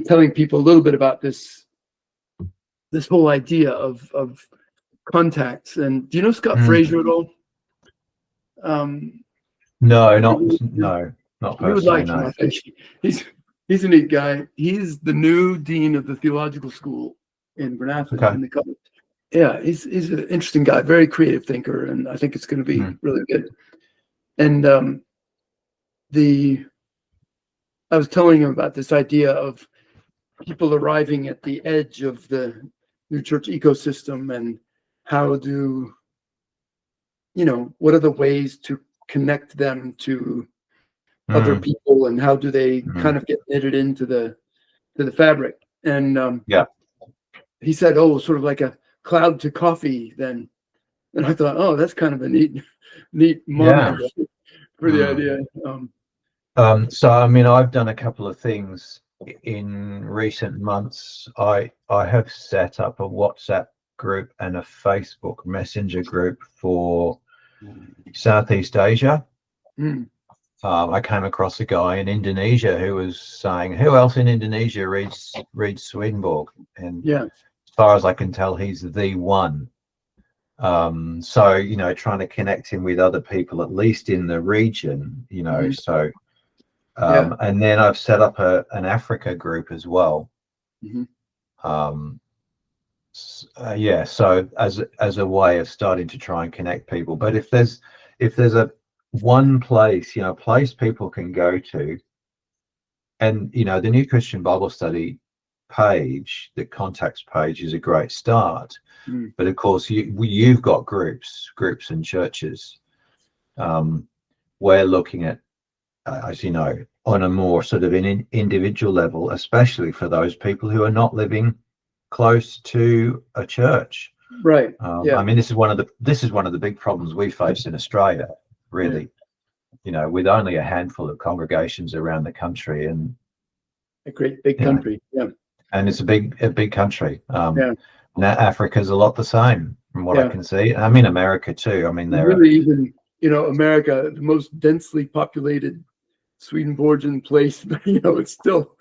telling people a little bit about this whole idea of contacts. And do you know Scott Fraser at all? No, not You would personally. like him, No. I think. He's a neat guy. He's the new dean of the theological school in Bernathen. Okay. In the college. Yeah, he's an interesting guy, very creative thinker, and I think it's going to be really good. And I was telling him about this idea of people arriving at the edge of the new church ecosystem, and what are the ways to connect them to other people, and how do they kind of get knitted into the fabric. And he said, oh, sort of like a cloud to coffee then. And I thought, oh, that's kind of a neat moment for the idea. So I mean, I've done a couple of things in recent months. I have set up a WhatsApp group and a Facebook Messenger group for Southeast Asia. I came across a guy in Indonesia who was saying, who else in Indonesia reads Swedenborg? And as far as I can tell, he's the one. So, trying to connect him with other people, at least in the region, so, and then I've set up an Africa group as well. So as a way of starting to try and connect people. But if there's a one place, place people can go to, and the New Christian Bible Study page, the contacts page, is a great start. But of course, you've got groups and churches. We're looking at, as you know, on a more sort of an individual level, especially for those people who are not living close to a church. Right. I mean, this is one of the big problems we face in Australia, really. With only a handful of congregations around the country, and a great big country. And it's a big country. Now Africa's a lot the same from what I can see. I mean, America too. I mean, they're really even America, the most densely populated Swedenborgian place, but it's still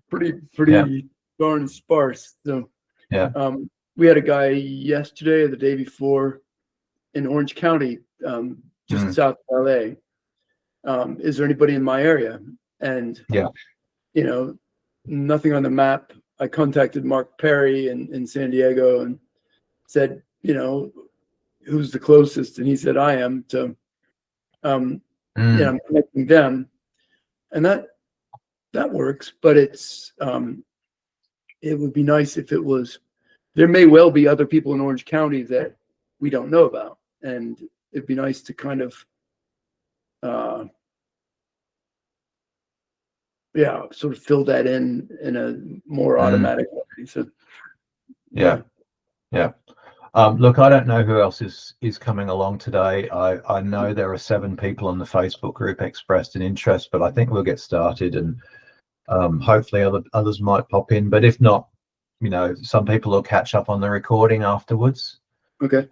pretty darn sparse. So we had a guy yesterday or the day before in Orange County, just south of LA. Is there anybody in my area? And nothing on the map. I contacted Mark Perry in San Diego and said, who's the closest? And he said, I am. So, I'm connecting them, and that works. But it would be nice if it was. There may well be other people in Orange County that we don't know about, and it'd be nice to kind of, sort of fill that in a more automatic way. So, look, I don't know who else is coming along today. I know there are 7 people on the Facebook group expressed an interest, but I think we'll get started, and hopefully others might pop in. But if not, some people will catch up on the recording afterwards. Okay.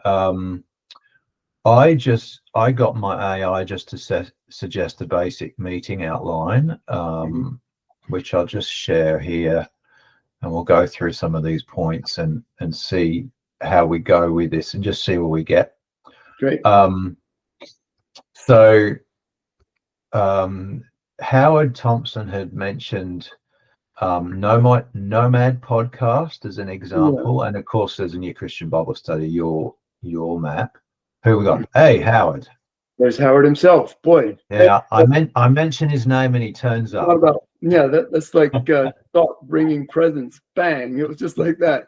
I got my AI just to suggest a basic meeting outline, which I'll just share here, and we'll go through some of these points and see how we go with this, and just see where we get. Great. So Howard Thompson had mentioned Nomad podcast as an example, and of course there's a New Christian Bible Study, your map. Who we got? Hey, Howard. There's Howard himself. Boy. Yeah, I mentioned his name and he turns up. That's like thought bringing presence. Bang! It was just like that.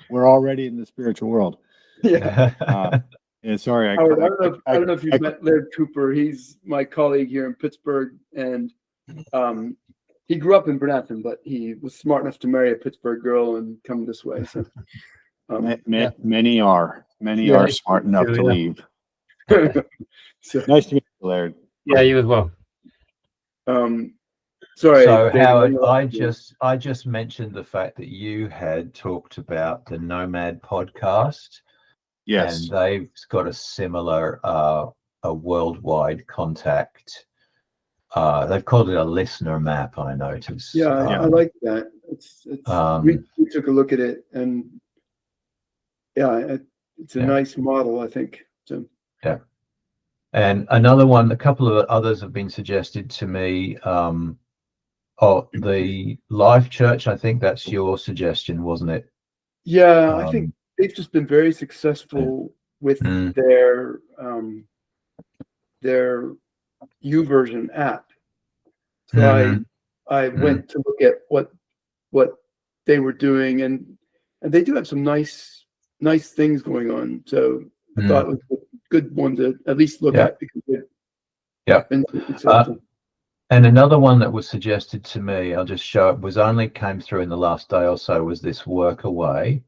We're already in the spiritual world. Sorry, Howard, I don't know if you've met Laird Cooper. He's my colleague here in Pittsburgh, and he grew up in Bernathen, but he was smart enough to marry a Pittsburgh girl and come this way. So many are smart enough to leave. So, nice to meet you, Laird. Yeah, you as well. Sorry. So Howard, I just mentioned the fact that you had talked about the Nomad podcast. Yes. And they've got a similar a worldwide contact They've called it a listener map, I noticed. Yeah, I like that. We took a look at it, and yeah, it's a nice model, I think. So yeah. And another one, a couple of others have been suggested to me. The Life Church, I think that's your suggestion, wasn't it? Yeah, I think they've just been very successful with their YouVersion app. So I went to look at what they were doing, and they do have some nice things going on. So I thought it was a good one to at least look at, because they've been successful. And another one that was suggested to me, I'll just show it, came through in the last day or so, was this Work Away,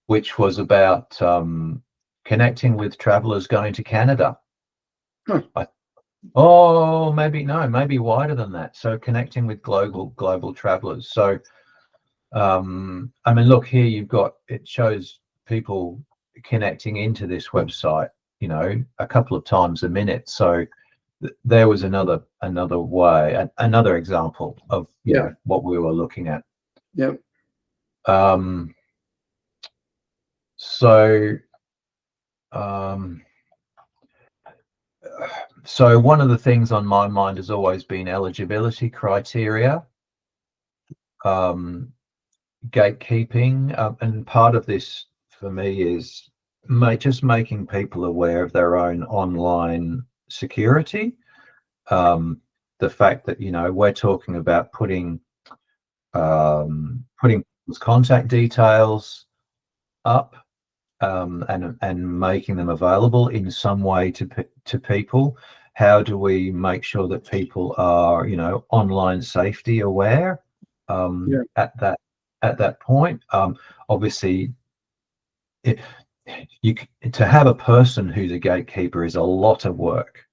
which was about connecting with travelers going to Canada. Maybe wider than that. So connecting with global travelers. So I mean, look here, it shows people connecting into this website, a couple of times a minute. So there was another way, another example of what we were looking at. Yep. So one of the things on my mind has always been eligibility criteria, gatekeeping, and part of this for me is just making people aware of their own online security. The fact that we're talking about putting contact details up, and making them available in some way to people. How do we make sure that people are online safety aware at that point? Obviously, to have a person who's a gatekeeper is a lot of work.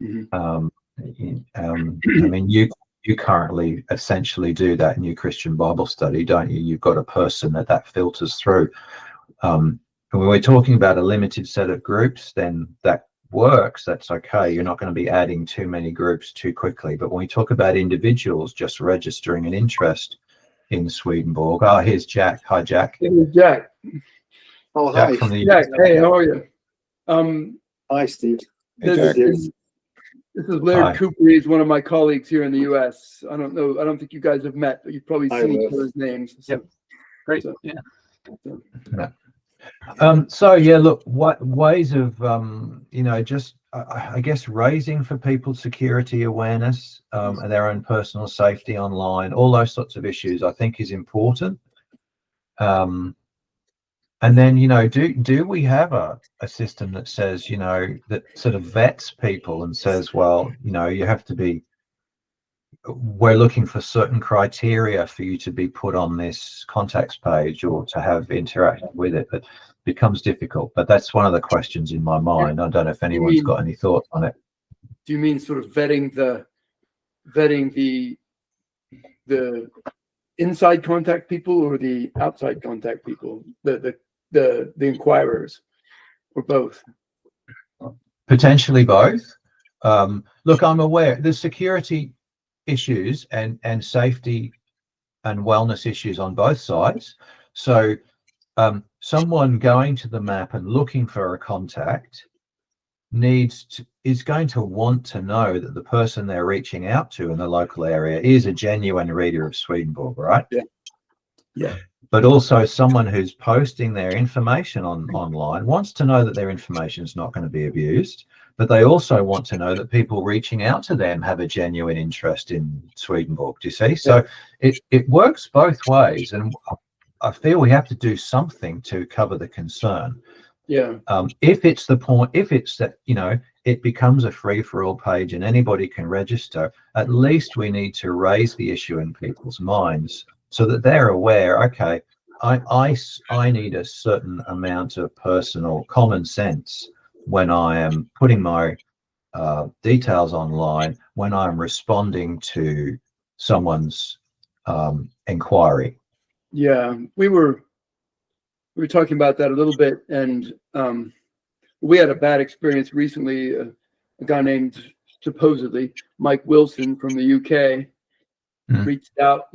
I mean, you currently essentially do that in your Christian Bible study, don't you? You've got a person that filters through. And when we're talking about a limited set of groups, then that works. That's okay. You're not going to be adding too many groups too quickly. But when we talk about individuals just registering an interest in Swedenborg, here's Jack. Hi, Jack. Hey, Jack. Oh, Jack hi. from the Jack, hey, how are you? Hi, Steve. This is Laird Cooper. He's one of my colleagues here in the U.S. I don't think you guys have met, but you've probably seen each other's names. So, yep. Great. So, look, what ways of I guess raising for people's security awareness, and their own personal safety online, all those sorts of issues, I think is important. And then do we have a system that says that sort of vets people and says, well, you have to be, we're looking for certain criteria for you to be put on this contacts page or to have interacted with it. But becomes difficult. But that's one of the questions in my mind. I don't know if anyone's got any thoughts on it. Do you mean sort of vetting the inside contact people or the outside contact people, the inquirers, or both? Potentially both. Look, I'm aware there's security issues and safety and wellness issues on both sides. So someone going to the map and looking for a contact is going to want to know that the person they're reaching out to in the local area is a genuine reader of Swedenborg, right? Yeah. But also someone who's posting their information online wants to know that their information is not going to be abused, but they also want to know that people reaching out to them have a genuine interest in Swedenborg. Do you see? So it works both ways, and I feel we have to do something to cover the concern. Yeah. If it's that it becomes a free-for-all page and anybody can register, at least we need to raise the issue in people's minds so that they're aware. Okay, I need a certain amount of personal common sense when I am putting my details online, when I'm responding to someone's inquiry. Yeah, we were talking about that a little bit, and we had a bad experience recently. A guy named supposedly Mike Wilson from the UK reached out,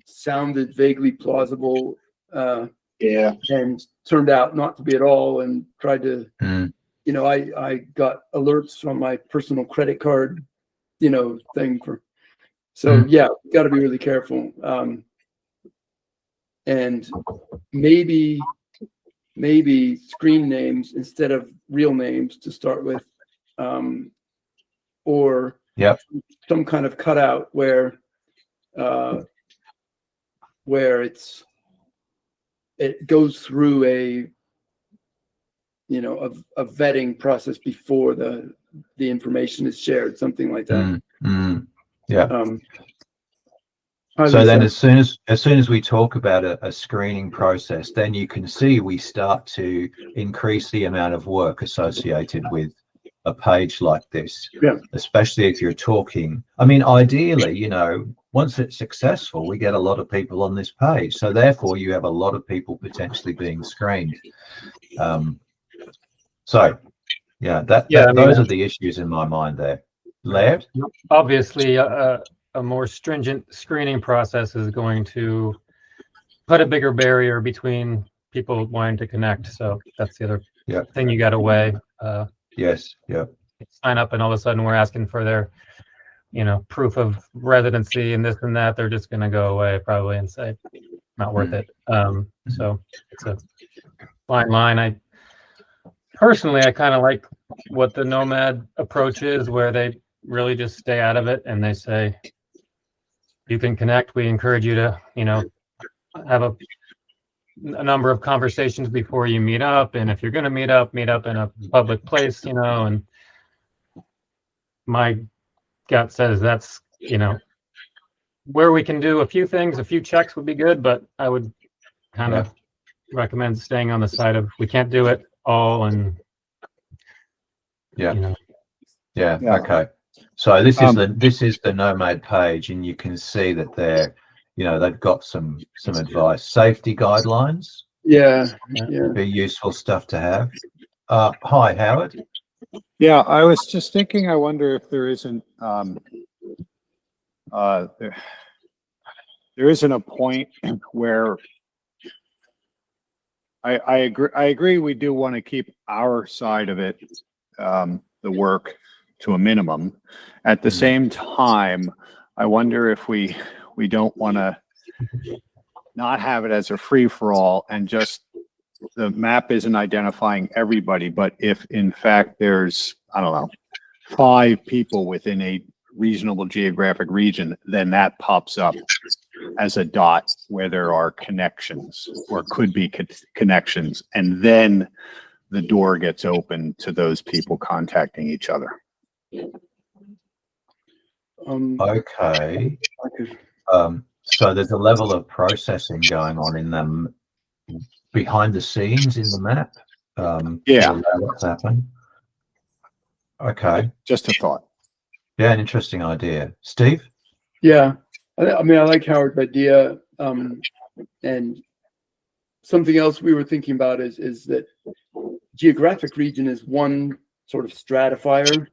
sounded vaguely plausible, and turned out not to be at all, and tried to, I got alerts from my personal credit card, thing got to be really careful. And maybe screen names instead of real names to start with, or some kind of cutout where it goes through a vetting process before the information is shared, something like that. So then as soon as we talk about a screening process, then you can see we start to increase the amount of work associated with a page like this, especially if you're talking. I mean, ideally, once it's successful, we get a lot of people on this page. So therefore you have a lot of people potentially being screened. Those are the issues in my mind there. Laird? Obviously, a more stringent screening process is going to put a bigger barrier between people wanting to connect. So that's the other thing you got to weigh. Sign up and all of a sudden we're asking for their, proof of residency and this and that. They're just going to go away probably and say, not worth it. So it's a fine line. I kind of like what the Nomad approach is, where they really just stay out of it and they say, you can connect. We encourage you to, have a number of conversations before you meet up. And if you're going to meet up in a public place, and my gut says that's, where we can do a few things, a few checks would be good, but I would kind of recommend staying on the side of we can't do it all. And okay. So this is the Nomad page, and you can see that they've got some advice, safety guidelines. Be useful stuff to have. Hi, Howard. Yeah, I was just thinking, I wonder if there isn't a point where I agree we do want to keep our side of it, the work, to a minimum. At the same time, I wonder if we don't want to not have it as a free-for-all, and just the map isn't identifying everybody, but if in fact there's, 5 people within a reasonable geographic region, then that pops up as a dot where there are connections or could be connections, and then the door gets open to those people contacting each other. Okay. So there's a level of processing going on in them behind the scenes in the map. What's happening? Okay. Just a thought. Yeah, an interesting idea. Steve? Yeah, I mean, I like Howard's idea. And something else we were thinking about is that geographic region is one sort of stratifier,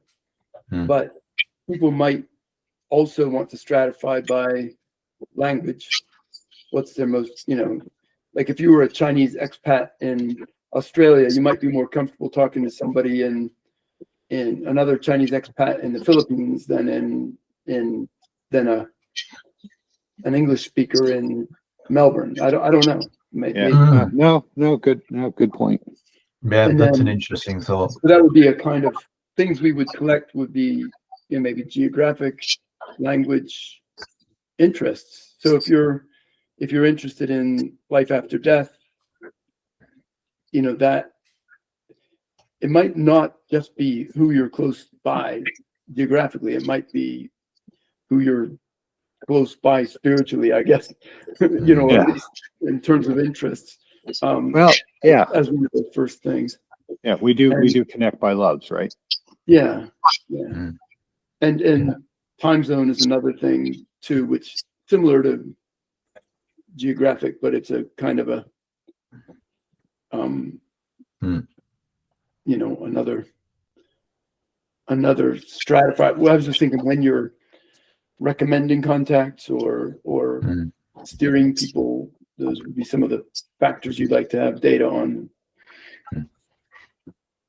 but people might also want to stratify by language. What's their most, like if you were a Chinese expat in Australia, you might be more comfortable talking to somebody in another Chinese expat in the Philippines than an English speaker in Melbourne. I don't know. Maybe. Good point. Yeah, that's an interesting thought. So that would be a kind of things we would collect would be maybe geographic, language, interests. So if you're interested in life after death, that it might not just be who you're close by geographically. It might be who you're close by spiritually, I guess. At least in terms of interests. As one of the first things. Yeah, we do connect by loves, right? Yeah. And time zone is another thing too, which similar to geographic, but it's a kind of a another another stratified. Well, I was just thinking when you're recommending contacts or steering people, those would be some of the factors you'd like to have data on.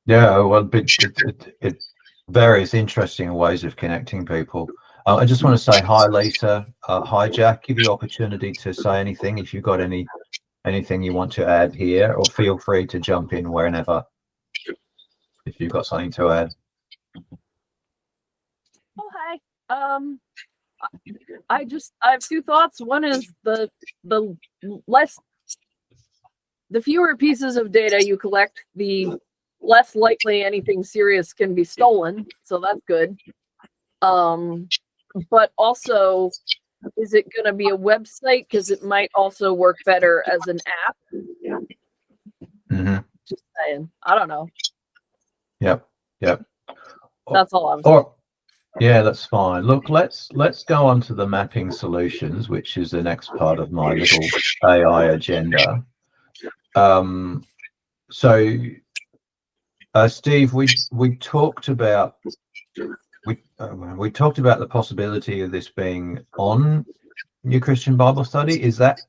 Yeah, well, it various interesting ways of connecting people. I just want to say hi, Lisa. Hi, Jack. Give you opportunity to say anything if you've got anything you want to add here, or feel free to jump in whenever if you've got something to add. Oh, hi. I have two thoughts. One is the fewer pieces of data you collect, the less likely anything serious can be stolen. So that's good. But also, is it going to be a website? Because it might also work better as an app. Mm-hmm. Just saying. I don't know. Yep. That's all I was. Yeah, that's fine. Look, let's go on to the mapping solutions, which is the next part of my little AI agenda. Steve, we talked about the possibility of this being on New Christian Bible Study. Is that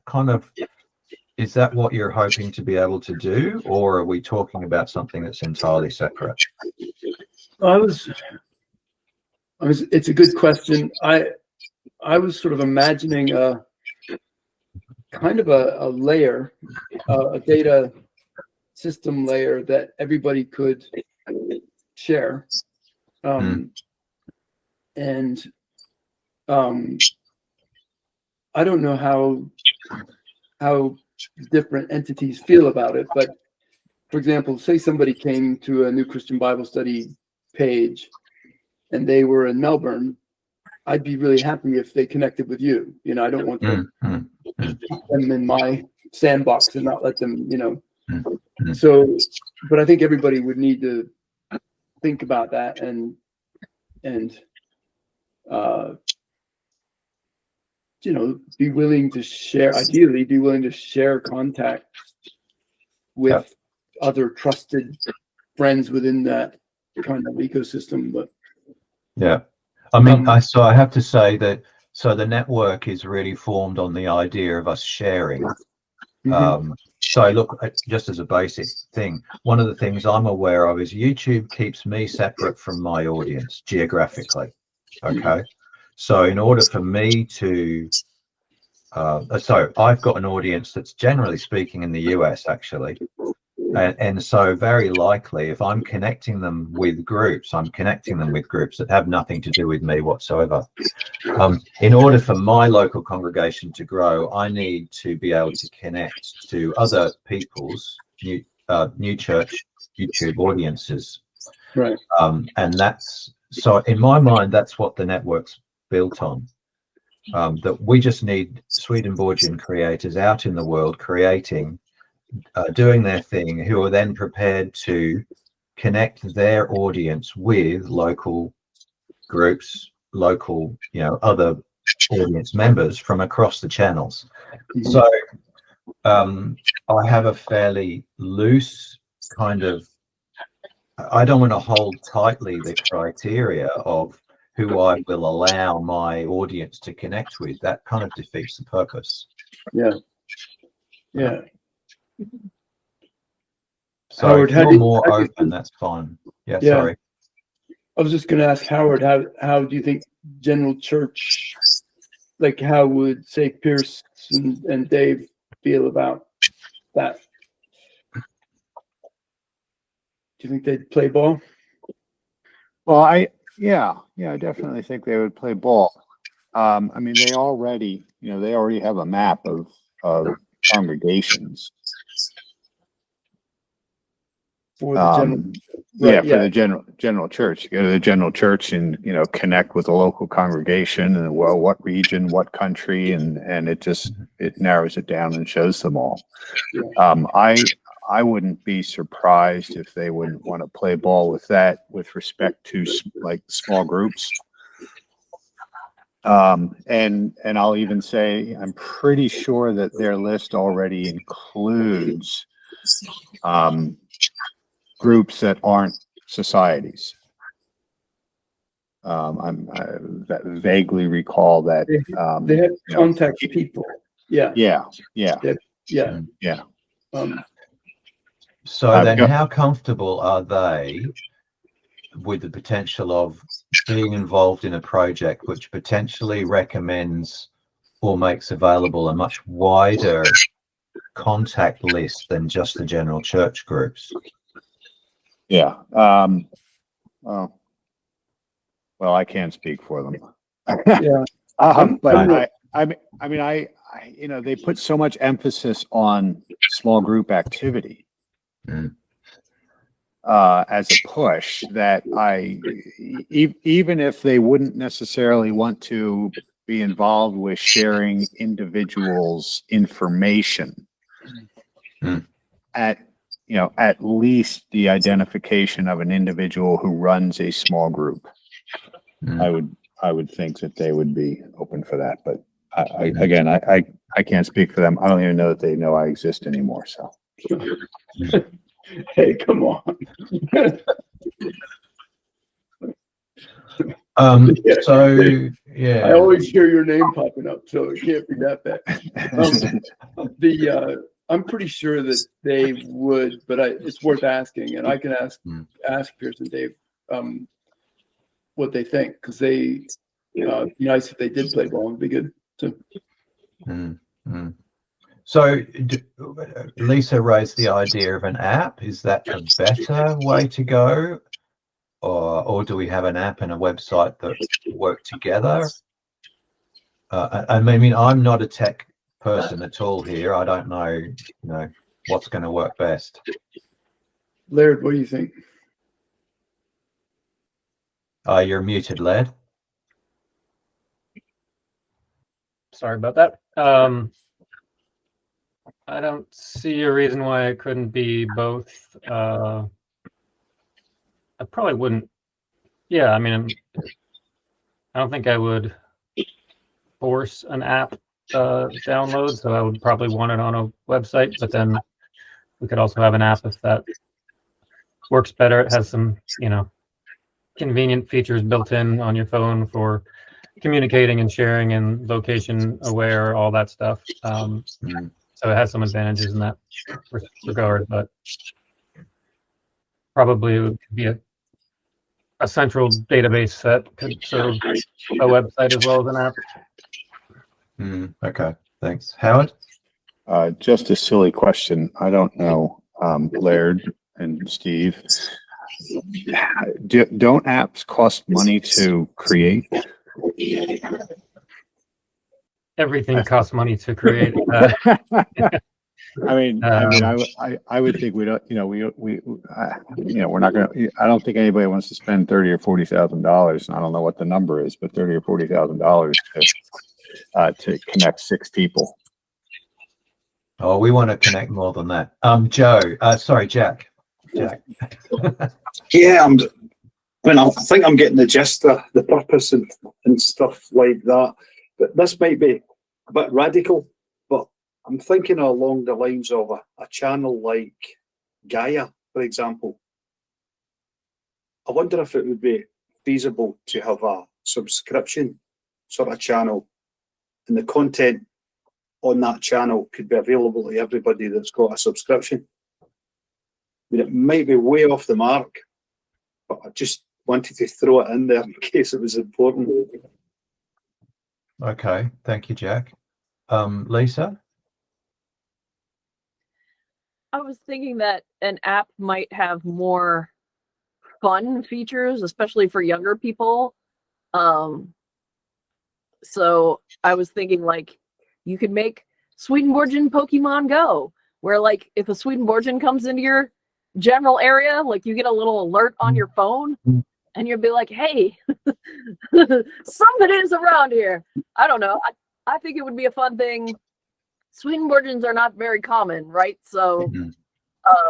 what you're hoping to be able to do, or are we talking about something that's entirely separate? It's a good question. I was sort of imagining a kind of a layer, a data system layer that everybody could share. And I don't know how different entities feel about it, but for example, say somebody came to a New Christian Bible Study page and they were in Melbourne, I'd be really happy if they connected with you. You know, I don't want to keep them in my sandbox and not let them, you know. So, but I think everybody would need to think about that and you know, be willing to share, ideally be willing to share contact with other trusted friends within that kind of ecosystem. But yeah, I mean, I have to say that the network is really formed on the idea of us sharing. So look, just as a basic thing, one of the things I'm aware of is YouTube keeps me separate from my audience geographically. Okay, so in order for me to so I've got an audience that's generally speaking in the US actually, and so very likely if I'm connecting them with groups, I'm connecting them with groups that have nothing to do with me whatsoever. In order for my local congregation to grow, I need to be able to connect to other people's new church YouTube audiences. right. And that's, so in my mind, that's what the network's built on. That we just need Swedenborgian creators out in the world creating, doing their thing, who are then prepared to connect their audience with local groups, local, you know, other audience members from across the channels. So I have a fairly loose kind of, I don't want to hold tightly the criteria of who I will allow my audience to connect with. That kind of defeats the purpose. Yeah. So Howard, if you're more open, that's fine. Yeah, sorry. I was just going to ask Howard, how do you think general church, like how would, say, Pierce and Dave feel about that? Do you think they'd play ball? Well, I definitely think they would play ball. I mean, they already have a map of congregations. For the the general church. You go to the general church and, you know, connect with the local congregation and, well, what region, what country, and it narrows it down and shows them all. I wouldn't be surprised if they wouldn't want to play ball with that with respect to like small groups. And I'll even say I'm pretty sure that their list already includes groups that aren't societies. that vaguely recall that. They have you know, contact people. Yeah, yeah. yeah. Yeah. So then go- how comfortable are they with the potential of being involved in a project which potentially recommends or makes available a much wider contact list than just the general church groups? Yeah. Well, I can't speak for them. Yeah. But I you know, they put so much emphasis on small group activity as a push that even if they wouldn't necessarily want to be involved with sharing individuals' information, at least the identification of an individual who runs a small group, I would think that they would be open for that. But I can't speak for them. I don't even know that they know I exist anymore. So. Hey, come on. So yeah, I always hear your name popping up, so it can't be that bad. I'm pretty sure that they would, but it's worth asking, and I can ask Pierce and Dave what they think, because it'd be nice if they did play ball. It'd be good too. So Lisa raised the idea of an app. Is that a better way to go? Or do we have an app and a website that work together? I mean, I'm not a tech person at all here. I don't know, what's going to work best. Laird, what do you think? You're muted, Laird. Sorry about that. I don't see a reason why it couldn't be both. I probably wouldn't. Yeah, I mean, I don't think I would force an app download, so I would probably want it on a website, but then we could also have an app if that works better. It has some, convenient features built in on your phone for communicating and sharing and location aware, all that stuff. So it has some advantages in that regard, but probably it would be a central database that could serve a website as well as an app. Okay, thanks. Howard? Just a silly question. I don't know, Laird and Steve. Don't apps cost money to create? Everything costs money to create. I would think we don't. We're not going to. I don't think anybody wants to spend $30,000 or $40,000. I don't know what the number is, but $30,000 or $40,000 to connect 6 people. Oh, we want to connect more than that. Jack. Yeah, I think I'm getting the gist of the purpose and stuff like that. But this might be a bit radical, but I'm thinking along the lines of a channel like Gaia, for example. I wonder if it would be feasible to have a subscription sort of channel, and the content on that channel could be available to everybody that's got a subscription. I mean, it might be way off the mark, but I just wanted to throw it in there in case it was important. Okay, thank you, Jack. Lisa? I was thinking that an app might have more fun features, especially for younger people. So I was thinking you could make Swedenborgian Pokemon Go, where if a Swedenborgian comes into your general area, you get a little alert on your phone, and you'll be like, hey, somebody's around here. I don't know. I think it would be a fun thing. Swedenborgians are not very common, right? So,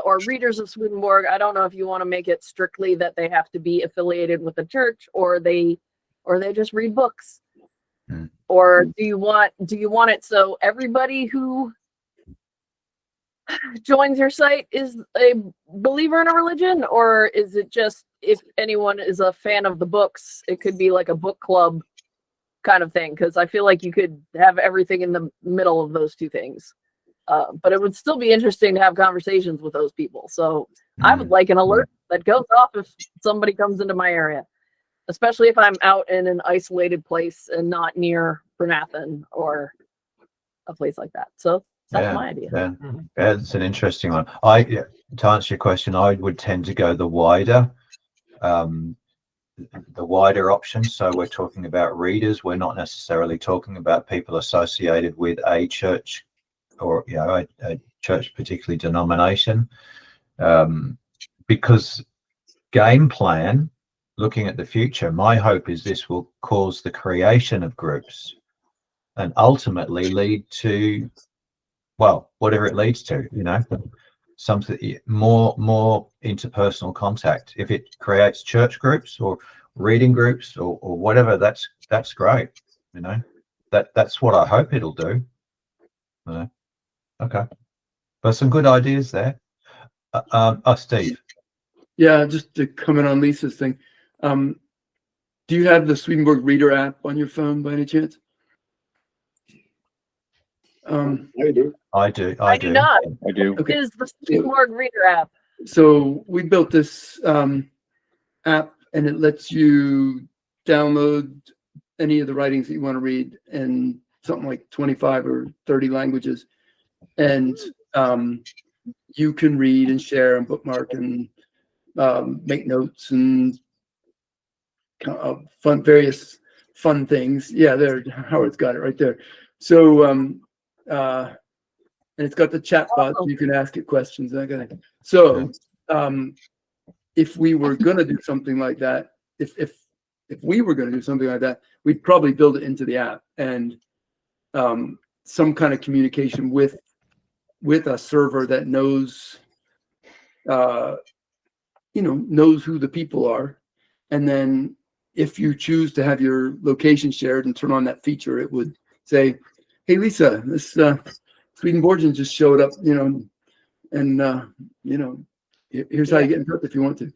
or readers of Swedenborg, I don't know if you want to make it strictly that they have to be affiliated with the church, or they just read books. Or do you want it so everybody who joins your site is a believer in a religion, or is it just if anyone is a fan of the books, it could be like a book club kind of thing? Because I feel like you could have everything in the middle of those two things. But it would still be interesting to have conversations with those people. So I would like an alert that goes off if somebody comes into my area, especially if I'm out in an isolated place and not near Bernathen or a place like that. So that's my idea. Yeah, it's an interesting one. To answer your question, I would tend to go the wider option. So we're talking about readers. We're not necessarily talking about people associated with a church or a church, particularly denomination, because game plan, looking at the future, my hope is this will cause the creation of groups and ultimately lead to, well, whatever it leads to, something more interpersonal contact. If it creates church groups or reading groups or whatever, that's great. That's what I hope it'll do. Okay, but some good ideas there. Steve. Yeah, just to comment on Lisa's thing. Do you have the Swedenborg Reader app on your phone by any chance? I do. I do not. I do. Okay. It is the Swedenborg Reader app. So we built this app, and it lets you download any of the writings that you want to read in something like 25 or 30 languages. And you can read and share and bookmark and make notes and various fun things. Yeah, there, Howard's got it right there. So, and it's got the chat bot, so you can ask it questions. So, if we were going to do something like that, if we were going to do something like that, we'd probably build it into the app and some kind of communication with a server that knows, knows who the people are. And then if you choose to have your location shared and turn on that feature, it would say, hey, Lisa, this Swedenborgian just showed up, and here's how you get in touch if you want to.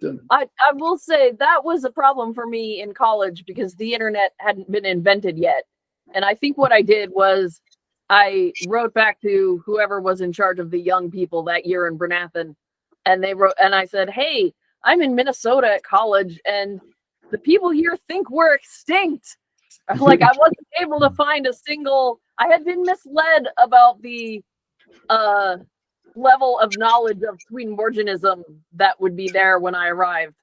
So. I will say that was a problem for me in college because the internet hadn't been invented yet. And I think what I did was I wrote back to whoever was in charge of the young people that year in Bernathen, and I said, hey, I'm in Minnesota at college, and the people here think we're extinct. Like, I wasn't able to find I had been misled about the level of knowledge of Swedenborgianism that would be there when I arrived.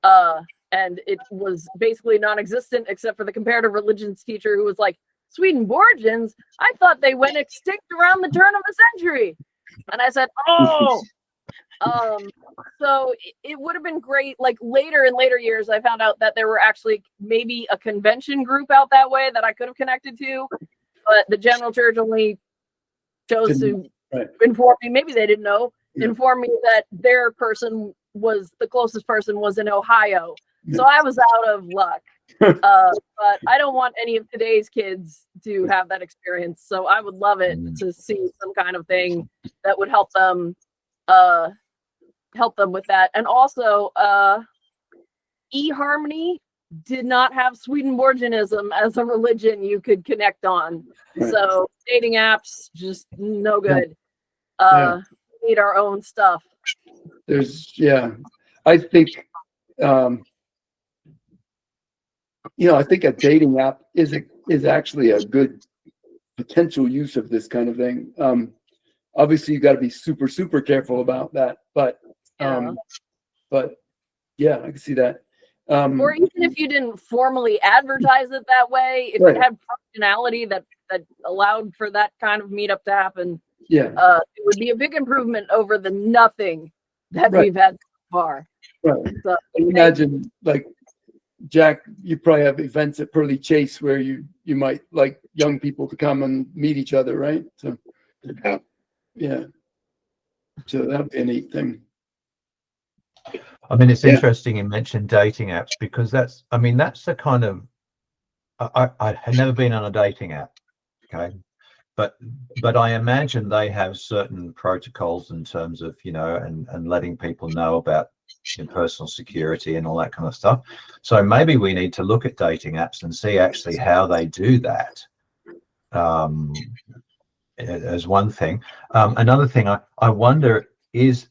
And it was basically non-existent except for the comparative religions teacher who was like, Swedenborgians? I thought they went extinct around the turn of the century. And I said, oh. So it would have been great. Like in later years, I found out that there were actually maybe a convention group out that way that I could have connected to, but the general church only chose to inform me. Maybe they didn't know. Inform me that their person was the closest person was in Ohio. So I was out of luck. But I don't want any of today's kids to have that experience. So I would love it to see some kind of thing that would help them with that. And also eHarmony did not have Swedenborgianism as a religion you could connect on. So dating apps, just no good. We need our own stuff. I think I think a dating app is actually a good potential use of this kind of thing. Obviously you got to be super, super careful about that, but I can see that. Or even if you didn't formally advertise it that way, if it had functionality that allowed for that kind of meetup to happen, it would be a big improvement over the nothing that we've had so far. Right. So, imagine, like, Jack, you probably have events at Pearly Chase where you might like young people to come and meet each other, right? So, so that'd be a neat thing. I mean, it's interesting you mentioned dating apps because that's the kind of, I had never been on a dating app, okay? but I imagine they have certain protocols in terms of, you know, and letting people know about personal security and all that kind of stuff. So maybe we need to look at dating apps and see actually how they do that. As one thing. Another thing, I wonder, is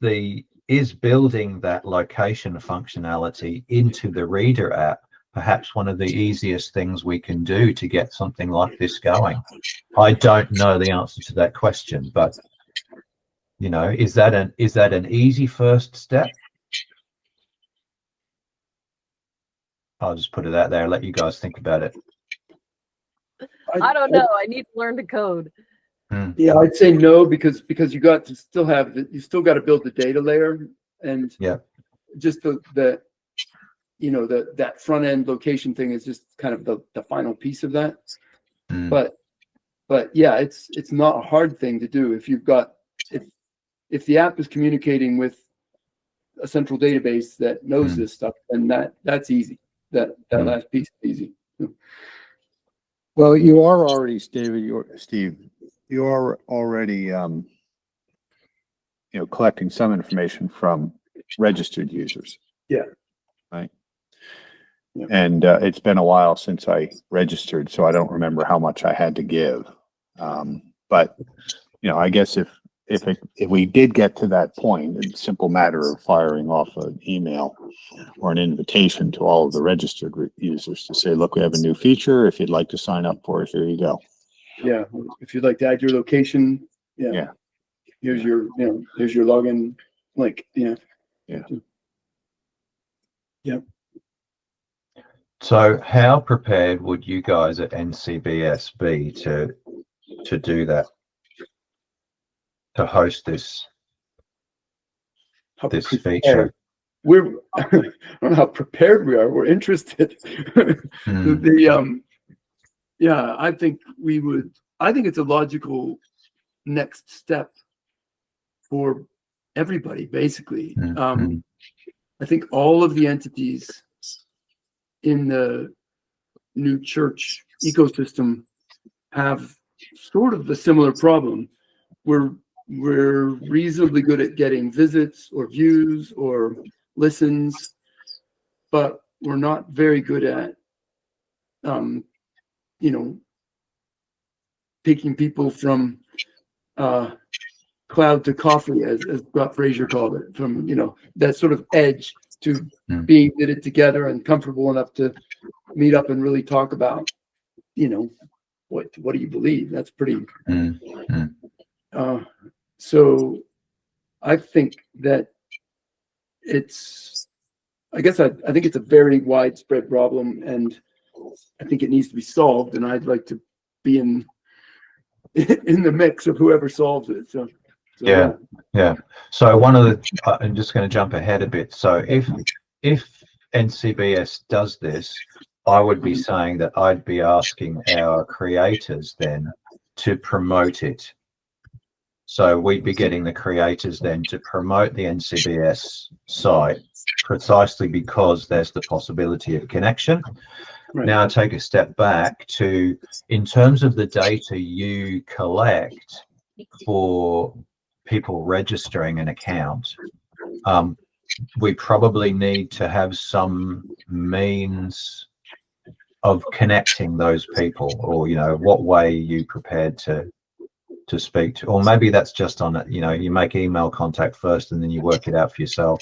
building that location functionality into the Reader app perhaps one of the easiest things we can do to get something like this going? I don't know the answer to that question, but you know, is that an easy first step? I'll just put it out there and let you guys think about it. I don't know. I need to learn to code. Yeah, I'd say no, because you got to still have you still got to build the data layer, and just the you know, that front end location thing is just kind of the final piece of that. But yeah, it's not a hard thing to do if you've got if the app is communicating with a central database that knows this stuff, then that's easy. That last piece is easy. Well, you are already, Steve. You are already, you know, collecting some information from registered users. Yeah. Right. Yeah. And it's been a while since I registered, so I don't remember how much I had to give. But you know, I guess if we did get to that point, it's a simple matter of firing off an email or an invitation to all of the registered users to say, look, we have a new feature. If you'd like to sign up for it, here you go. Yeah. If you'd like to add your location, here's your, you know, here's your login link. Yeah. Yep. So how prepared would you guys at NCBS be to do that? To host this feature? I don't know how prepared we are. We're interested. Yeah, I think it's a logical next step for everybody, basically. I think all of the entities in the new church ecosystem have sort of a similar problem. We're reasonably good at getting visits or views or listens, but we're not very good at, you know, taking people from cloud to coffee, as Scott Fraser called it, from, you know, that sort of edge to being knitted together and comfortable enough to meet up and really talk about, you know, what do you believe? That's pretty. So I think that I think it's a very widespread problem, and I think it needs to be solved, and I'd like to be in the mix of whoever solves it. So one of the I'm just going to jump ahead a bit. So if NCBS does this, I would be saying that I'd be asking our creators then to promote it. So we'd be getting the creators then to promote the NCBS site, precisely because there's the possibility of connection. Right. Now take a step back to, in terms of the data you collect for people registering an account, we probably need to have some means of connecting those people, or, you know, what way are you prepared to speak to, or maybe that's just on it, you know, you make email contact first and then you work it out for yourself.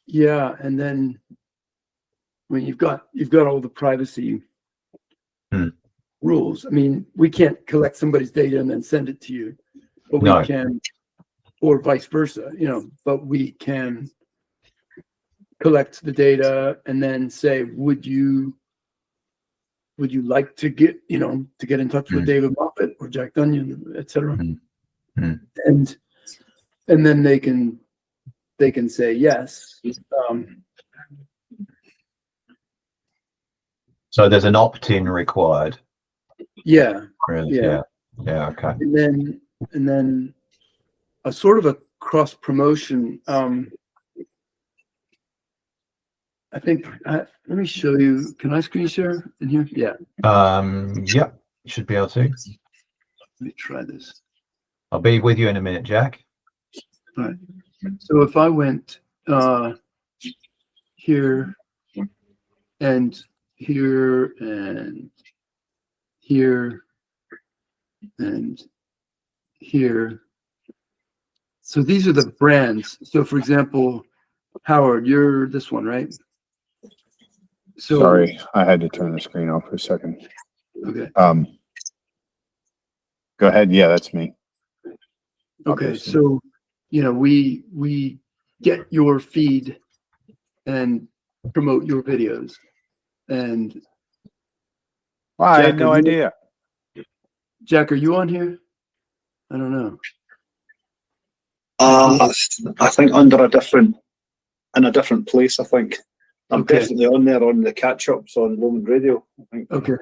Yeah, and then when you've got all the privacy rules, I mean, we can't collect somebody's data and then send it to you, but we can, or vice versa, you know, but we can collect the data and then say, would you like to get in touch with David Moffat or Jack Dunion, etc. And then they can say yes. So there's an opt-in required. Yeah. Really? Yeah. Okay. And then a sort of a cross promotion. I think let me show you. Can I screen share in here? Yeah. Yeah, you should be able to. Let me try this. I'll be with you in a minute, Jack. All right. So if I went here and here and here and here. So these are the brands. So for example, Howard, you're this one, right? So Sorry, I had to turn the screen off for a second. okay. Go ahead. Yeah, that's me. Okay. Obviously. So we get your feed and promote your videos. And Well, I Jack, had no are you- idea. Jack, are you on here? I don't know. I think in a different place. I think I'm Okay. definitely on there on the catch-ups on Roman Radio. I think. Okay.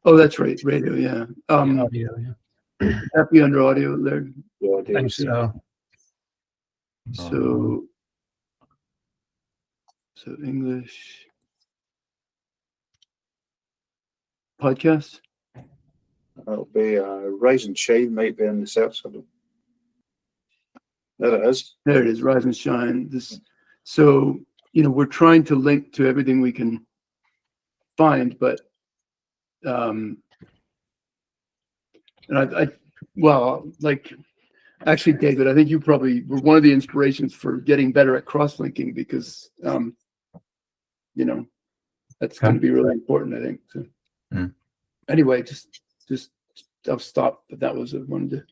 Oh, that's right. Radio. Yeah. Audio, yeah. Happy under audio there. Yeah, I think so. So English podcast. It'll be Rise and Shine might be in the search. There it is. There it is. Rise and Shine. So we're trying to link to everything we can find, but and actually, David, I think you probably were one of the inspirations for getting better at cross-linking because that's going to be really important, I think. So anyway, just I'll stop. But that was one to.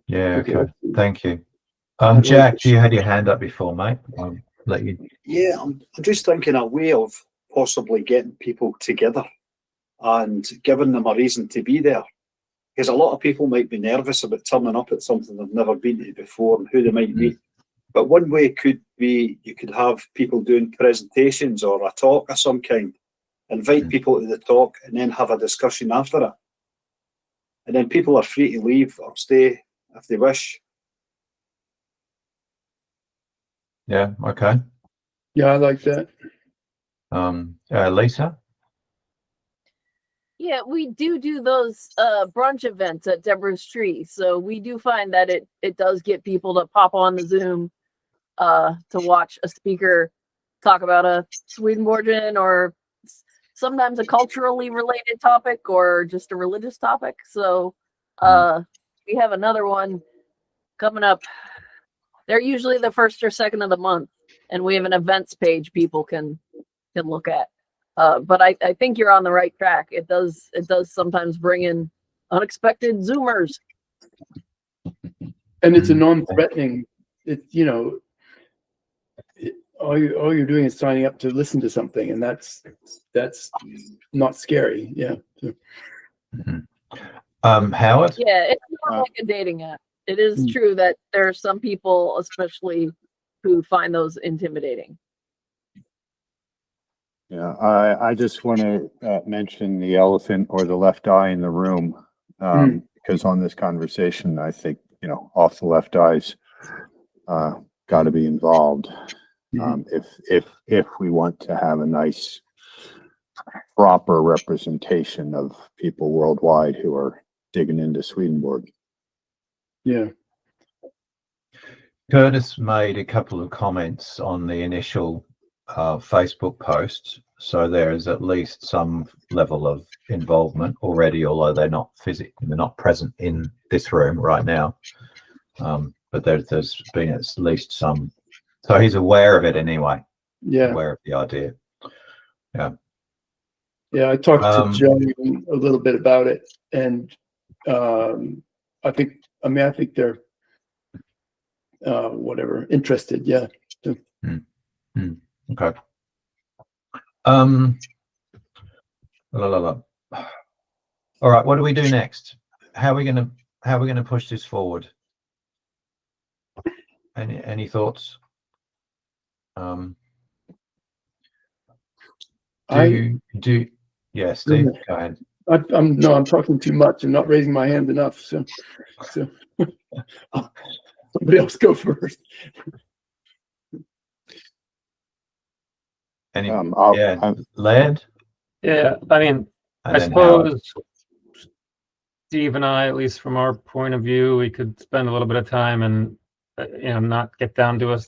Yeah. Okay. Okay. Thank you. Jack, you had your hand up before, mate. I'll let you. Yeah, I'm just thinking a way of possibly getting people together and giving them a reason to be there. Because a lot of people might be nervous about turning up at something they've never been to before and who they might be. But one way could be you could have people doing presentations or a talk of some kind, invite people to the talk and then have a discussion after it. And then people are free to leave or stay if they wish. Yeah. Okay. Yeah, I like that. Lisa. Yeah, we do those brunch events at Deborah's Tree. So we do find that it does get people to pop on the Zoom to watch a speaker talk about a Swedenborgian or sometimes a culturally related topic or just a religious topic. So we have another one coming up. They're usually the first or second of the month, and we have an events page people can look at. But I think you're on the right track. It does sometimes bring in unexpected Zoomers. And it's a non-threatening. All you're doing is signing up to listen to something, and that's not scary. Yeah. Howard. Yeah, it's not like a dating app. It is true that there are some people, especially, who find those intimidating. Yeah, I just want to mention the elephant or the left eye in the room, because on this conversation, I think, off the left eyes got to be involved. If we want to have a nice, proper representation of people worldwide who are digging into Swedenborg. Yeah. Curtis made a couple of comments on the initial Facebook post, so there is at least some level of involvement already, although they're not present in this room right now. But there's been at least some, so he's aware of it anyway. Yeah. Aware of the idea. Yeah. Yeah, I talked to Joe a little bit about it, and I think they're interested. Yeah. So. Okay. All right. What do we do next? How are we gonna push this forward? Any thoughts? Yeah, Steve, go ahead. I'm talking too much. I'm not raising my hand enough. So somebody else go first. Laird? Yeah, I mean, And I then Howard. suppose Steve and I, at least from our point of view, we could spend a little bit of time and not get down to a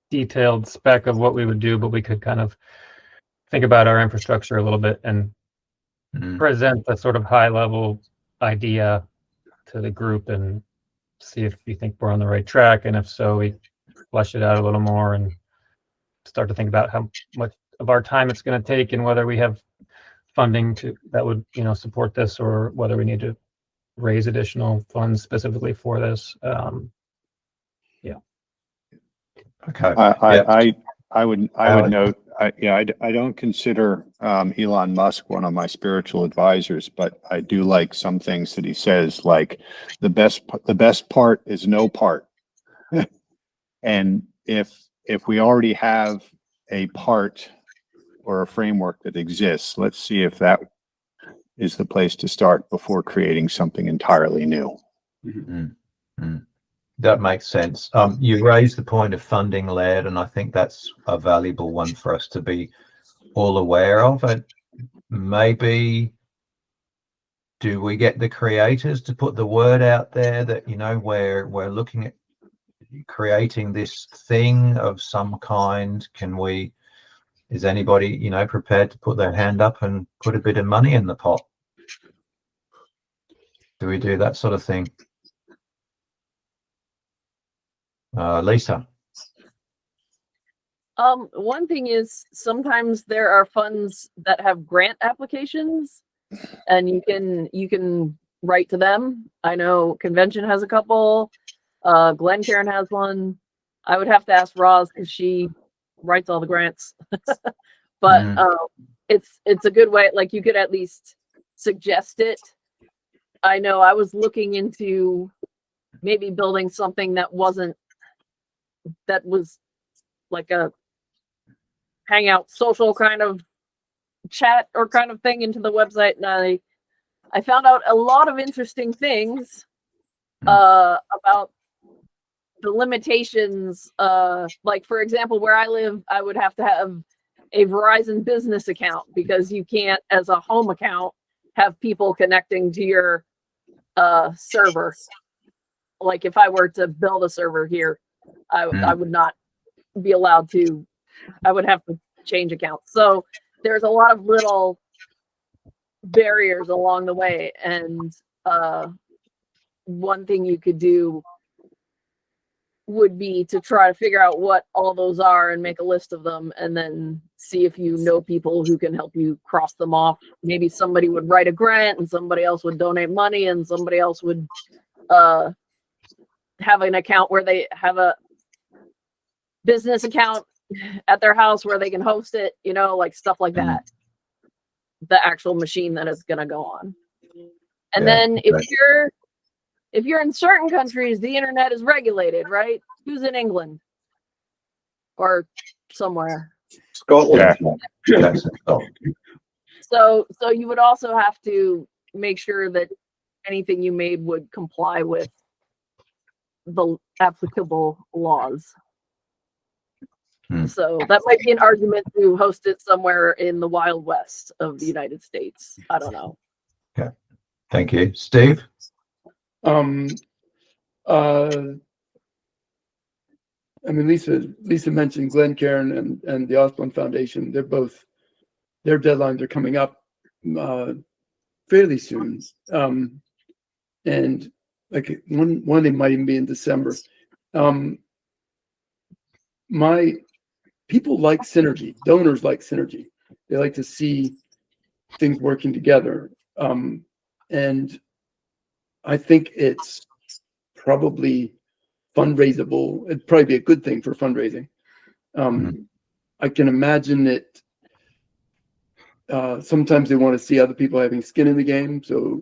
detailed spec of what we would do, but we could kind of think about our infrastructure a little bit and present a sort of high level idea to the group and see if we think we're on the right track, and if so, we flesh it out a little more and start to think about how much of our time it's going to take and whether we have funding that would support this, or whether we need to raise additional funds specifically for this. Okay. I would note, I don't consider Elon Musk one of my spiritual advisors, but I do like some things that he says, like the best part is no part. And if we already have a part or a framework that exists, let's see if that is the place to start before creating something entirely new. That makes sense. You raised the point of funding, Laird, and I think that's a valuable one for us to be all aware of. And maybe do we get the creators to put the word out there that we're looking at creating this thing of some kind? Is anybody prepared to put their hand up and put a bit of money in the pot? Do we do that sort of thing? Lisa. One thing is sometimes there are funds that have grant applications, and you can write to them. I know Convention has a couple. Glencairn has one. I would have to ask Roz because she writes all the grants. But it's a good way. Like, you could at least suggest it. I know I was looking into maybe building something that was like a Hangout social kind of chat or kind of thing into the website, and I found out a lot of interesting things about the limitations. Like, for example, where I live, I would have to have a Verizon business account because you can't, as a home account, have people connecting to your server. Like, if I were to build a server here, I would not be allowed to. I would have to change accounts. So there's a lot of little barriers along the way. And one thing you could do would be to try to figure out what all those are and make a list of them, and then see if you know people who can help you cross them off. Maybe somebody would write a grant, and somebody else would donate money, and somebody else would have an account where they have a business account at their house where they can host it, like stuff like that. The actual machine that it's going to go on. And then if you're in certain countries, the internet is regulated, right? Who's in England or somewhere? Scotland. Yeah. So you would also have to make sure that anything you made would comply with the applicable laws. So that might be an argument to host it somewhere in the Wild West of the United States. I don't know. Okay. Thank you. Steve? I mean, Lisa mentioned Glencairn and the Osborne Foundation. Their deadlines are coming up fairly soon. And like one they might even be in December. People like synergy. Donors like synergy. They like to see things working together. And I think it's probably fundraisable. It'd probably be a good thing for fundraising. I can imagine it. Sometimes they want to see other people having skin in the game. So,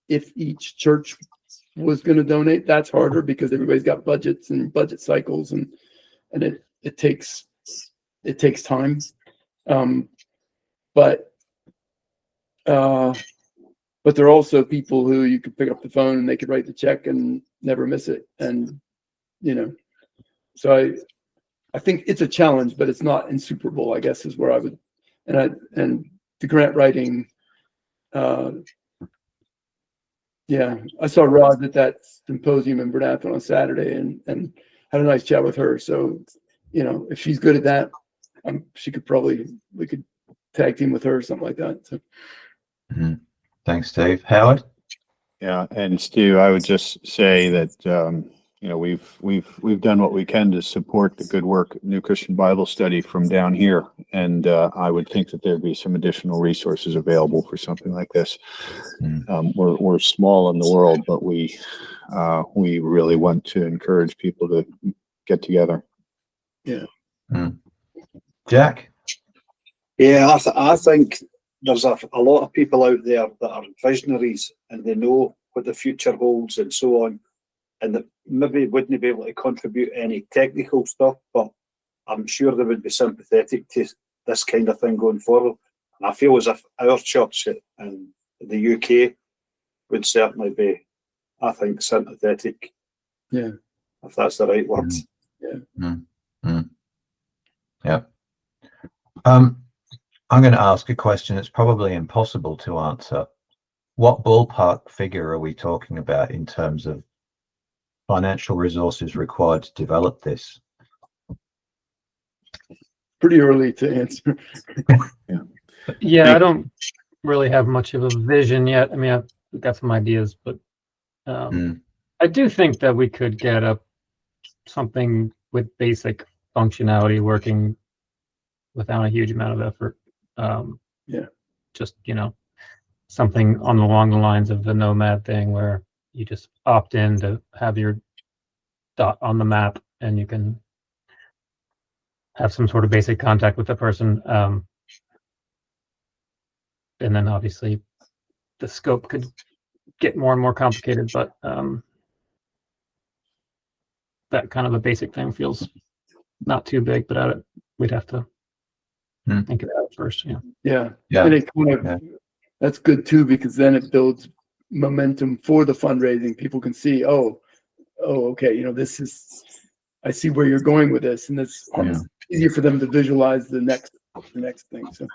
if each church was going to donate, that's harder because everybody's got budgets and budget cycles, and it takes time. But there are also people who you could pick up the phone and they could write the check and never miss it. And, so I think it's a challenge, but it's not insuperable, I guess, is where I would, and the grant writing, Yeah, I saw Roz at that symposium in Bernathen on Saturday and had a nice chat with her. So, if she's good at that, we could tag team with her or something like that. So. Thanks, Steve. Howard? Yeah, and Steve, I would just say that we've done what we can to support the good work New Christian Bible Study from down here, and I would think that there'd be some additional resources available for something like this. We're small in the world, but we really want to encourage people to get together. Yeah. Jack? Yeah, I think there's a lot of people out there that are visionaries and they know what the future holds and so on, and that maybe wouldn't be able to contribute any technical stuff, but I'm sure they would be sympathetic to this kind of thing going forward. And I feel as if our church in the UK would certainly be, I think, sympathetic. Yeah. If that's the right word. Yeah. I'm going to ask a question that's probably impossible to answer. What ballpark figure are we talking about in terms of financial resources required to develop this? Pretty early to answer. Yeah, I don't really have much of a vision yet. I mean, I've got some ideas, but I do think that we could get something with basic functionality working without a huge amount of effort. Just, something along the lines of the Nomad thing where you just opt in to have your dot on the map and you can have some sort of basic contact with the person. And then obviously the scope could get more and more complicated, but that kind of a basic thing feels not too big, but we'd have to think of that first. Yeah. And it that's good too, because then it builds momentum for the fundraising. People can see, okay, this is, I see where you're going with this, and it's easier for them to visualize the next thing. So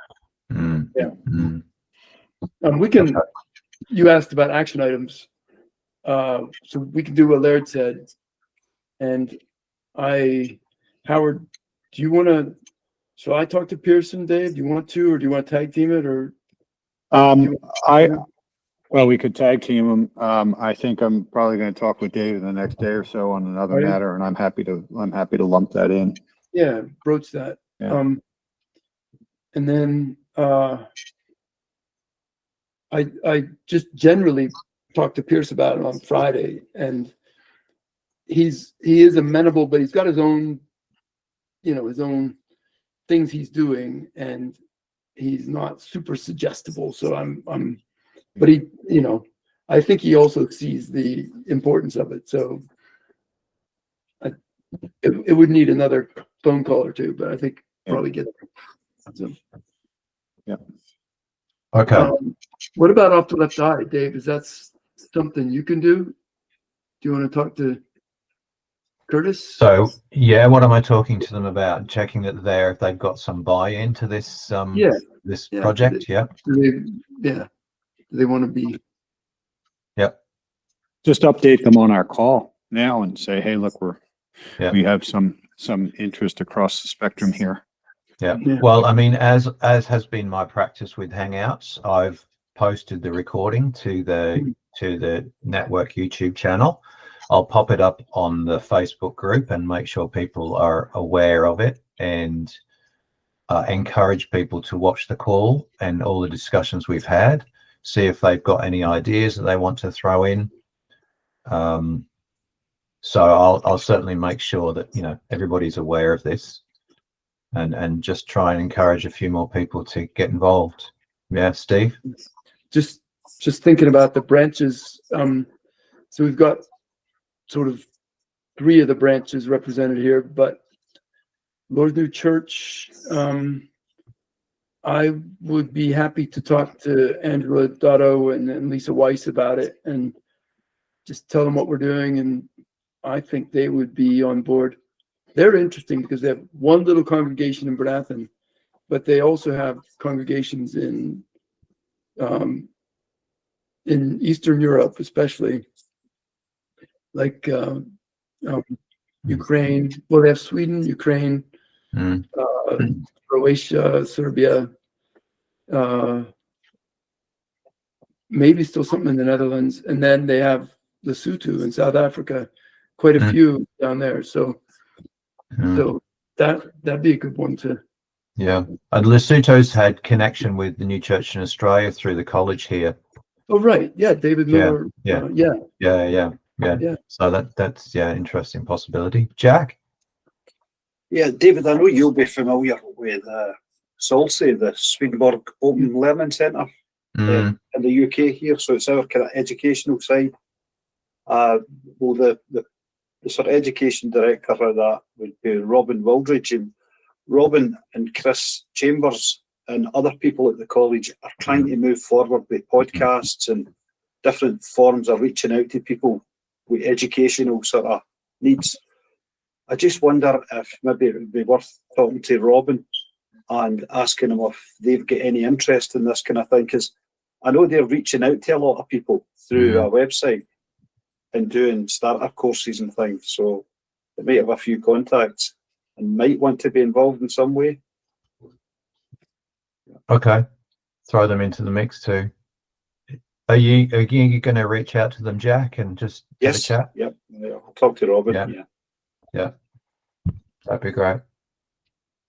we can. You asked about action items, so we can do what Laird said. And Howard, do you want to? Shall I talk to Pearson, Dave? Do you want to, or do you want to tag team it, or? Well, we could tag team them. I think I'm probably going to talk with Dave the next day or so on another matter, and I'm happy to lump that in. Yeah, broach that. Yeah. And then I just generally talked to Pierce about it on Friday, and he is amenable, but he's got his own, his own things he's doing, and he's not super suggestible. So but he, I think he also sees the importance of it. So it would need another phone call or two, but I think probably get it. So. Yeah. Okay. What about off the left eye, Dave? Is that something you can do? Do you want to talk to Curtis? So what am I talking to them about? Checking that if they've got some buy-in to this this project. Do they want to be? Just update them on our call now and say, hey, look, we have some interest across the spectrum here. Yeah. Well, I mean, as has been my practice with Hangouts, I've posted the recording to the network YouTube channel. I'll pop it up on the Facebook group and make sure people are aware of it, and encourage people to watch the call and all the discussions we've had, see if they've got any ideas that they want to throw in. So I'll certainly make sure that everybody's aware of this, and just try and encourage a few more people to get involved. Yeah, Steve? Just thinking about the branches. So we've got sort of 3 of the branches represented here, but Lord's New Church, I would be happy to talk to Angela Dotto and Lisa Weiss about it and just tell them what we're doing, and I think they would be on board. They're interesting because they have one little congregation in Bernathen, but they also have congregations in in Eastern Europe, especially, like Ukraine. Well, they have Sweden, Ukraine, Croatia, Serbia, maybe still something in the Netherlands, and then they have Lesotho in South Africa. Quite a few down there. So that'd be a good one to. Yeah, Lesotho's had connection with the New Church in Australia through the college here. Oh right, yeah, David Miller. Yeah. Yeah. So that's interesting possibility. Jack. Yeah, David, I know you'll be familiar with SOLSE, the Swedenborg Open Learning Centre in the UK here. So it's our kind of educational side. Well, the sort of education director of that would be Robin Wildridge, and Robin and Chris Chambers and other people at the college are trying to move forward with podcasts and different forms of reaching out to people with educational sort of needs. I just wonder if maybe it would be worth talking to Robin and asking them if they've got any interest in this kind of thing, because I know they're reaching out to a lot of people through our website and doing starter courses and things. So they might have a few contacts and might want to be involved in some way. Okay, throw them into the mix too. Are you going to reach out to them, Jack, and just have a chat? Yep. Yeah, I'll talk to Robin. Yeah, that'd be great.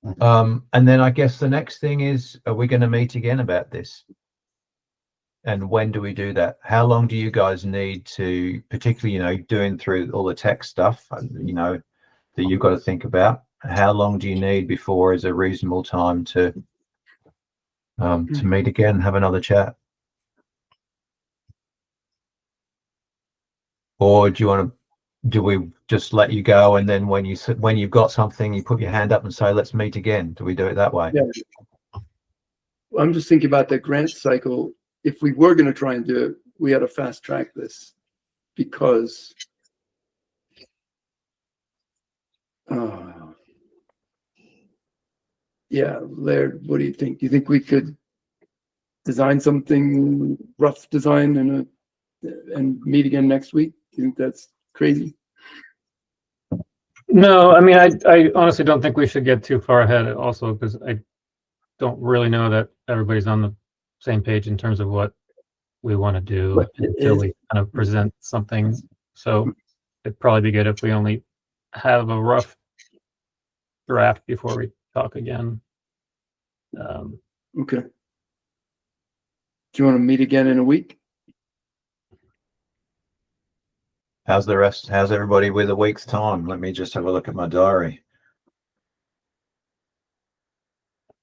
And then I guess the next thing is, are we going to meet again about this? And when do we do that? How long do you guys need to, particularly, doing through all the tech stuff, that you've got to think about? How long do you need before is a reasonable time to meet again and have another chat? Or do we just let you go, and then when you've got something, you put your hand up and say, let's meet again? Do we do it that way? Yeah. I'm just thinking about the grant cycle. If we were going to try and do it, we had to fast track this because Laird, what do you think? Do you think we could design something, rough design, and meet again next week? Do you think that's crazy? No, I mean, I honestly don't think we should get too far ahead also, because I don't really know that everybody's on the same page in terms of what we want to do until we kind of present something. So it'd probably be good if we only have a rough draft before we talk again. Okay. Do you want to meet again in a week? How's everybody with a week's time? Let me just have a look at my diary.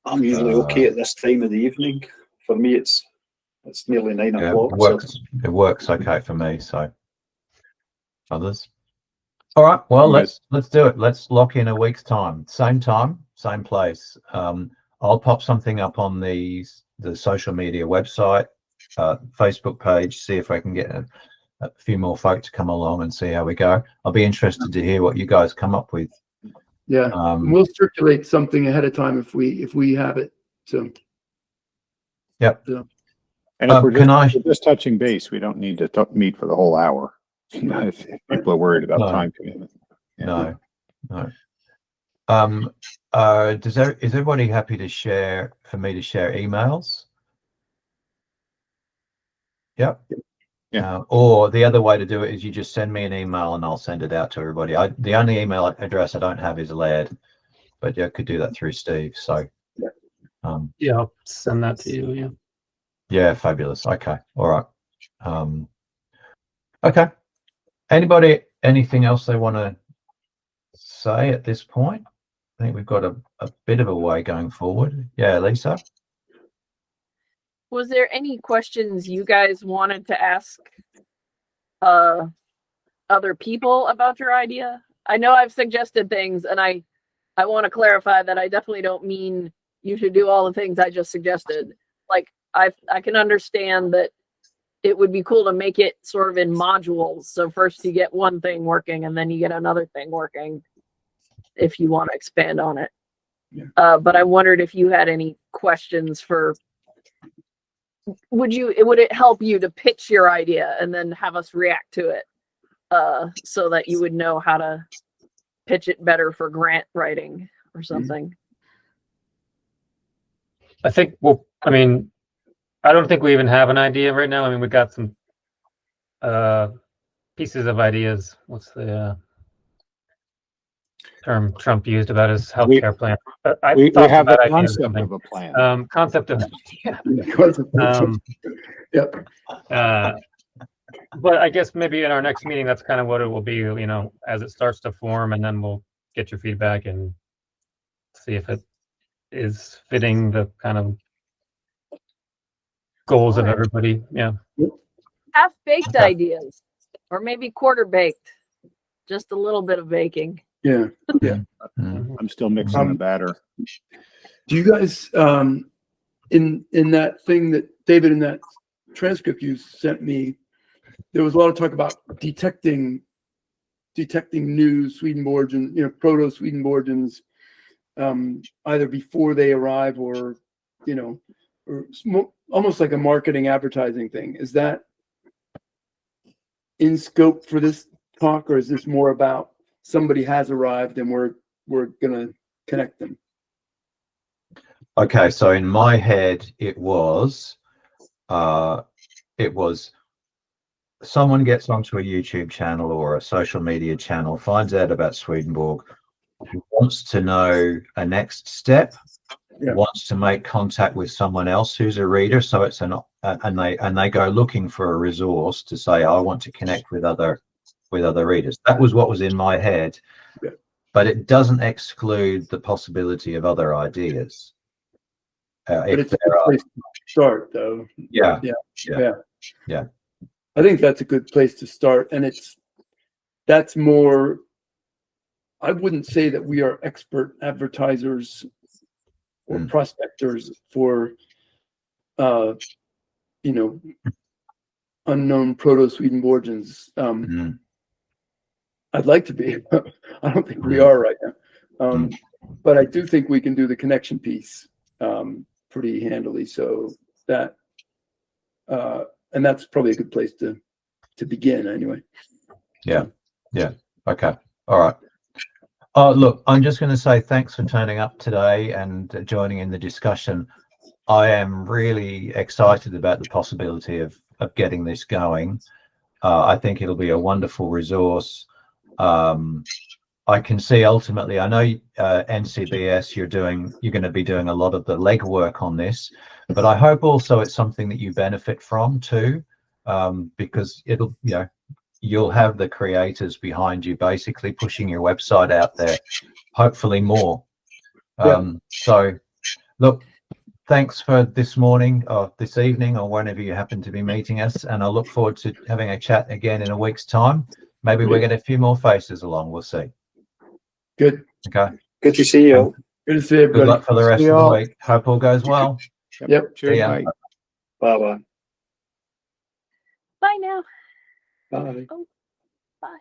I'm usually okay at this time of the evening. For me, it's nearly 9 o'clock. It works okay for me. So others. All right. Well, let's do it. Let's lock in a week's time, same place. I'll pop something up on the social media website, Facebook page. See if I can get a few more folk to come along and see how we go. I'll be interested to hear what you guys come up with. Yeah, we'll circulate something ahead of time if we have it. So. Yep. So. And if we're just touching base, we don't need to meet for the whole hour. If people are worried about time commitment. Yeah. No. Is everybody happy to share emails? Yep. Yeah. Or the other way to do it is you just send me an email and I'll send it out to everybody. The only email address I don't have is Laird, but I could do that through Steve. So I'll send that to you. Yeah. Yeah, fabulous. Okay. All right. Okay. Anybody, anything else they want to say at this point? I think we've got a bit of a way going forward. Yeah, Lisa? Was there any questions you guys wanted to ask other people about your idea? I know I've suggested things, and I want to clarify that I definitely don't mean you should do all the things I just suggested. Like, I can understand that it would be cool to make it sort of in modules. So first you get one thing working, and then you get another thing working if you want to expand on it. Yeah. But I wondered if you had any questions for would it help you to pitch your idea and then have us react to it, so that you would know how to pitch it better for grant writing or something? I think, well, I mean, I don't think we even have an idea right now. I mean, we got some pieces of ideas. What's the term Trump used about his healthcare plan? We thought have about a ideas or concept something. of a plan. Concept of, Yep. but I guess maybe in our next meeting, that's kind of what it will be, you know, as it starts to form, and then we'll get your feedback and see if it is fitting the kind of goals of everybody. Yeah. Half-baked Okay. ideas, or maybe quarter-baked, just a little bit of baking. Yeah. I'm still mixing the batter. Do you guys, in that thing that David, in that transcript you sent me, there was a lot of talk about detecting new Swedenborgian, you know, proto Swedenborgians, either before they arrive or, you know, or almost like a marketing advertising thing. Is that in scope for this talk, or is this more about somebody has arrived and we're gonna connect them? Okay, so in my head, it was someone gets onto a YouTube channel or a social media channel, finds out about Swedenborg, wants to know a next step, wants to make contact with someone else who's a reader. So it's and they go looking for a resource to say, I want to connect with other readers. That was what was in my head, but it doesn't exclude the possibility of other ideas. But it's a good place to start, though. Yeah. I think that's a good place to start, and that's more. I wouldn't say that we are expert advertisers or prospectors for, you know, unknown proto-Swedenborgians. I'd like to be. I don't think we are right now, but I do think we can do the connection piece pretty handily. So that, and that's probably a good place to begin anyway. Yeah. Okay. All right. Look, I'm just going to say thanks for turning up today and joining in the discussion. I am really excited about the possibility of getting this going. I think it'll be a wonderful resource. I can see ultimately, I know NCBS, you're going to be doing a lot of the legwork on this, but I hope also it's something that you benefit from too, because it'll, you know, you'll have the creators behind you basically pushing your website out there, hopefully more. So look, thanks for this morning or this evening or whenever you happen to be meeting us, and I look forward to having a chat again in a week's time. Maybe we'll get a few more faces along, we'll see. Good. Okay. Good to see you. Good to see everybody. Good luck for the rest of the week. Hope all goes well. Yep. Cheers, ya. bye. Bye bye. Bye now. Bye. Oh, bye.